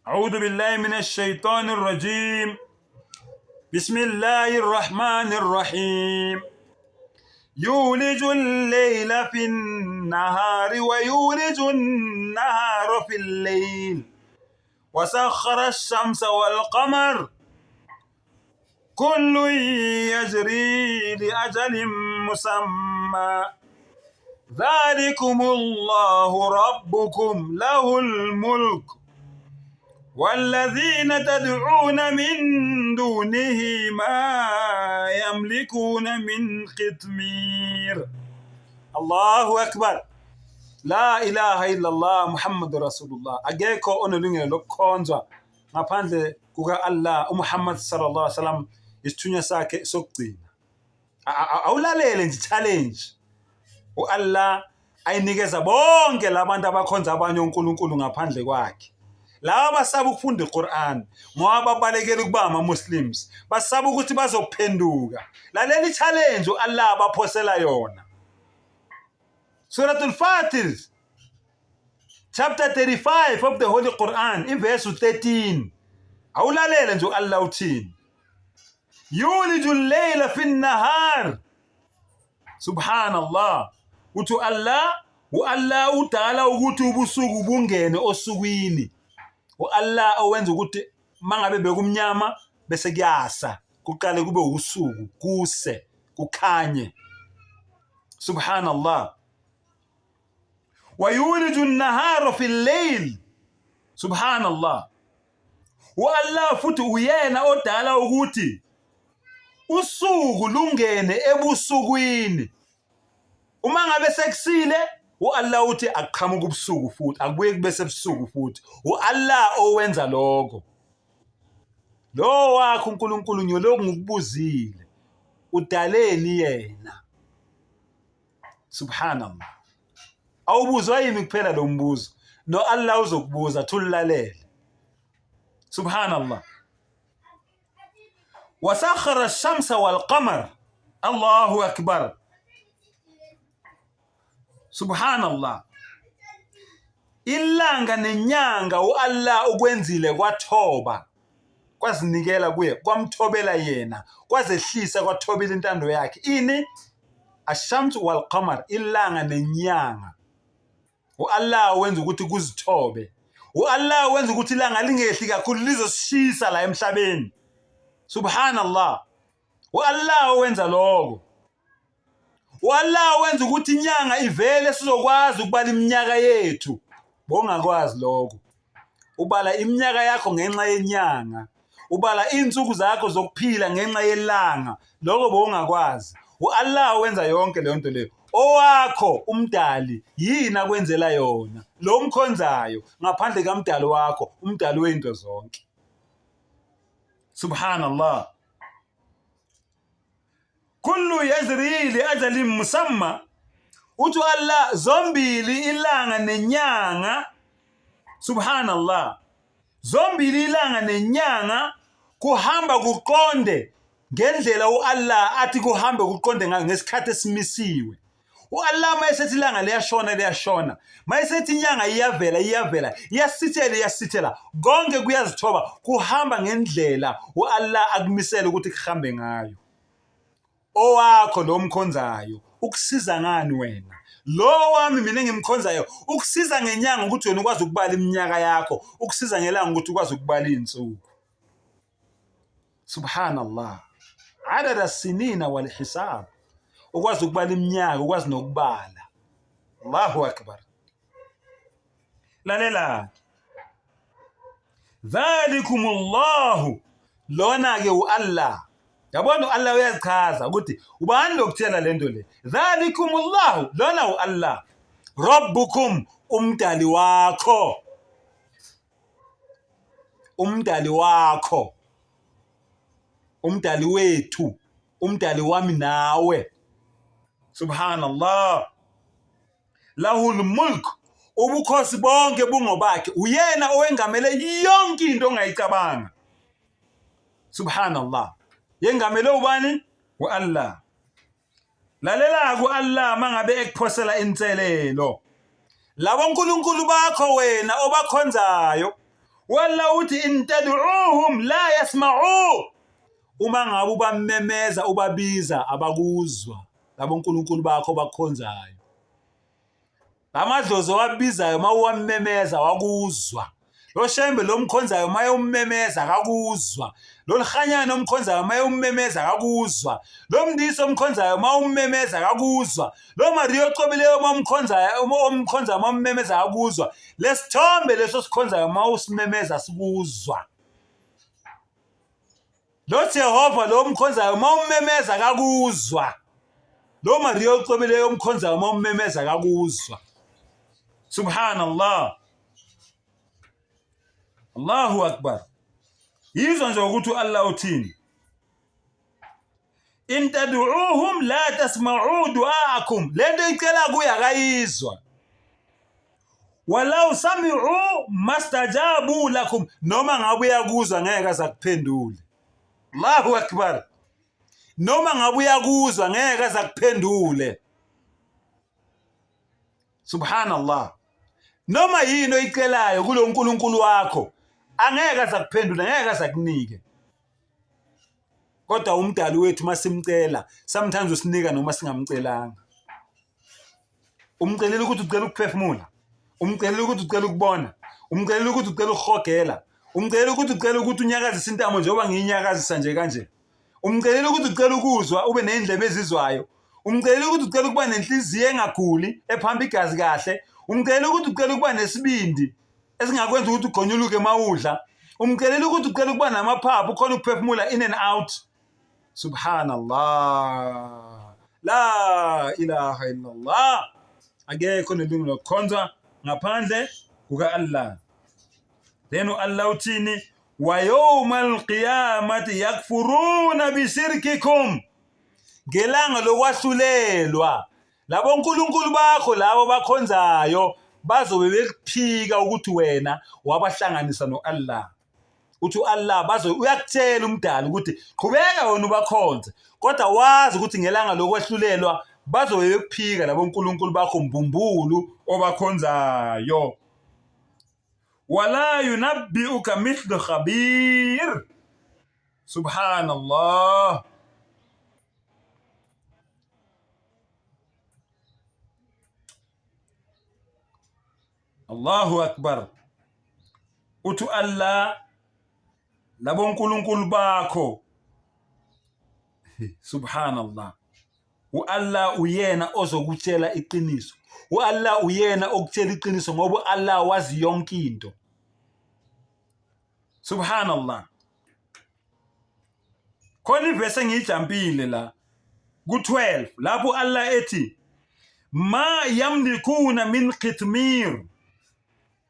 أعوذ بالله من الشيطان الرجيم. بسم الله الرحمن الرحيم. يولج الليل في النهار ويولج النهار في الليل وسخر الشمس والقمر كل يجري لأجل مسمى ذلكم الله ربكم له الملك والذين تدعون من دونه ما يملكون من قطمير. الله أكبر. La ilaha illallah Muhammadur Rasulullah. Ageko onolunge lokonzwa ngaphandle kuka Allah uMuhammad sallallahu alaihi wasallam isithunywa sakhe sokugcina. Awulalele nje challenge. uAllah ayinikeza bonke labantu abakhonza abanye uNkulunkulu ngaphandle kwakhe. Laba basaba ukufunda iQuran ngoba babalekela ukuba ama-Muslims, basaba ukuthi bazophenduka. Lalela challenge uAllah abaphosela yona. Surah Al-Fatir, chapter 35 of the Holy Quran, in verse 13. Awulalele nje uAllah uthini. Yulijul layla fin nahar. Subhanallah. Uthi uAllah udala ukuthi ubusuku bungene osukwini. uAllah owenza ukuthi mangabe bekumnyama bese kuyasa, kuqale kube usuku, kuse, kukhanye. Subhanallah. ويولج النهار في الليل. Subhanallah. uAllah futhi uyena odala ukuthi usuku lungene ebusukwini. Uma ngabe sekusile uAllah uthi aqhamuka ubusuku futhi, akubuye kube sebusuku futhi. uAllah owenza lokho. Lo wakho uNkulunkulu nyoloku ngikubuzile, udaleni yena. Subhanallah. Awubuzwa yimi kuphela lo mbuzo, no Allah uzokubuza, thulalele. Subhanallah. Wasakhara ash-shamsa wal-qamar. Allahu akbar. Subhanallah. Ilanga nenyanga uAllah ukwenzile kwathoba, kwazinikela kuye, kwamthobela yena, kwazehlisa kwathobela intando yakhe. Ini ash-shamsu wal-qamar, ilanga nenyanga. uAllah wenza ukuthi kuzithobe. uAllah wenza ukuthi ilanga lingehli kakhulu lizosishisa la emhlabeni. Subhanallah. uAllah wenza lokho. uAllah wenza ukuthi inyanga ivele sizokwazi ukubala iminyaka yethu. Bongakwazi lokho. Ubala iminyaka yakho ngenxa yenyanga. Ubala insuku zakho zokuphila ngenxa yelanga. Lokho bongakwazi. uAllah wenza yonke leyo nto leyo. Owakho umdali yini akwenzela yona, lo umkhonzayo ngaphandle kamdali wakho, umdali wezinto zonke. Subhanallah. Kullu yajri li ajalin musamma. Uthi Allah zombili ilanga nenyanga. Subhanallah. Zombili ilanga nenyanga kuhamba kuqonde ngendlela uAllah athi kuhambe kuqonde ngesikhathi esimisiwe. uAllah mayesethi ilanga liyashona, mayesethi inyanga iyavela, iyasithela, konke kuyazithoba, kuhamba ngendlela uAllah akumisela ukuthi kuhambe ngayo. Owakho lo mkhonzayo ukusiza ngani wena? Lo wami mina engimkhonzayo ukusiza ngenyanga ukuthi wena ukwazi ukubala iminyaka yakho, ukusiza ngelanga ukuthi ukwazi ukubala insuku. Subhanallah. Adada sinina wal hisab. Ukwazi ukubala iminyaka, ukwazi nokubala. Allahu akbar. Lalela. Dhalikumullahu. Lona ke uAllah. Yabona uAllah uyazichaza ukuthi ubani lokuthela lento le. Dhalikumullahu. Lona uAllah. Rabbukum, umdali wakho. Umdali wakho. Umdali wethu. Umdali wami nawe. Subhanallah. Lahul mulk. Ubukhosi bonke bungobakhe. Uyena owengamele yonke into ongayicabanga. Subhanallah. Yengamele ubani? uAllah. Lalela kuAllah mangabe ekuphosela inselelo. Labo uNkulunkulu bakho wena obakhonzayo walla uthi in tad'uuhum la yasma'u, uma ngabe ubamemeza ubabiza abakuzwa labo uNkulunkulu bakho bakhonzayo. Lamadlozi wabizayo mawuwamemeza wakuzwa. Lo shembe lomkhonzayo maye ummemeza akakuzwa. Lo lihanyana omkhonzayo maye ummemeza akakuzwa. Lo mndisi omkhonzayo mawummemeza akakuzwa. Lo Mariya ocobileyo omkhonzayo mawummemeza akakuzwa. Lesithombe leso sikhonzayo mawusimemeza sikuzwa. Lo Jehova lo omkhonzayo mawummemeza akakuzwa. Lo Mariya ocobileyo omkhonzayo mawummemeza akakuzwa. Subhanallah. Allahu akbar. Yizwa nje ukuthi Allah uthini. In tad'uuhum la tasma'u du'aakum, lento icela kuya akayizwa. Walau sami'u mastajabu lakum, noma ngabe uyakuzwa ngeke azakuphendule. Allahu akbar. Noma ngabe uyakuzwa ngeke azakuphendule. Subhanallah. Noma yini oyicelayo kulo uNkulunkulu wakho angeke azakuphendula, ngeke azakunike. Kodwa umdali wethu masimcela sometimes usinika noma singamcelanga. Umcelela ukuthi ucela ukuphefumula, umcelela ukuthi ucela ukubona, umcelela ukuthi ucela ukuhogela, umcelela ukuthi ucela ukuthi unyakazise intamo njengoba ngiyinyakazisa nje kanje. Umcelela ukuthi ucela ukuzwa ube nezindlebe ezizwayo. Umcelela ukuthi ucela ukuba nenhliziyo engaguli ephamba igazi kahle. Umcelela ukuthi ucela ukuba nesibindi esingakwenza ukuthi ugonyuluke mawudla. Umcelela ukuthi ucela ukuba namaphaphu khona ukuphefumula in and out. Subhanallah. La ilaha illallah. Akekho nelungelo lokukhonza ngaphandle kuka Allah. Then Allah uthini wa yawmal qiyamati yakfuruna bishirkikum. Ngelanga lokwahlulelwa labo uNkulunkulu bakho labo bakhonzayo bazobe bekuphika ukuthi wena wabahlanganisa noAllah. Uthi Allah uyakutshela umdali ukuthi qhubeka wena ubakhonze, kodwa wazi ukuthi ngelanga lokwahlulelwa bazobe bekuphika labo uNkulunkulu bakho mbumbulu obakhonzayo. Wala yunabbi'uka mithlu khabir. Subhanallah. Allahu akbar. Uthi Allah labo uNkulunkulu bakho. Subhanallah. uAllah uyena ozokutshela iqiniso. uAllah uyena okutshela iqiniso ngoba Allah wazi yonke into. Subhanallah. Khona ivese ngiyijampile la ku12 lapho Allah ethi ma yamlikuna min qitmir.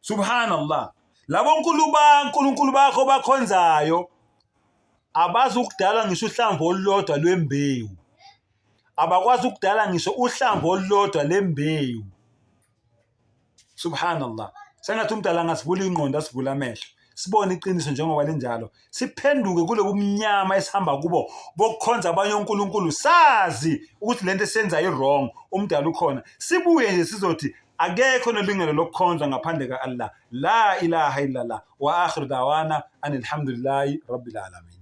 Subhanallah. Labo uNkulunkulu bakho bakhonzayo abazi ukudala ngisho uhlamvu olulodwa lwembewu. Abakwazi ukudala ngisho uhlamvu olulodwa lembewu. Subhanallah. Sengathi umdala ngasivula ingqondo asivula amehlo. Sibone iqiniso njengoba linjalo. Siphenduke kulobu mnyama esihamba kubo bokukhonza abanye uNkulunkulu. Sazi ukuthi lento esenza iwrong, umdala ukhona. Sibuye nje sizothi akekho nelungelo lokukhonza ngaphandle ka Allah. La ilaha illallah wa akhiru dawana anilhamdulillahi rabbil alamin.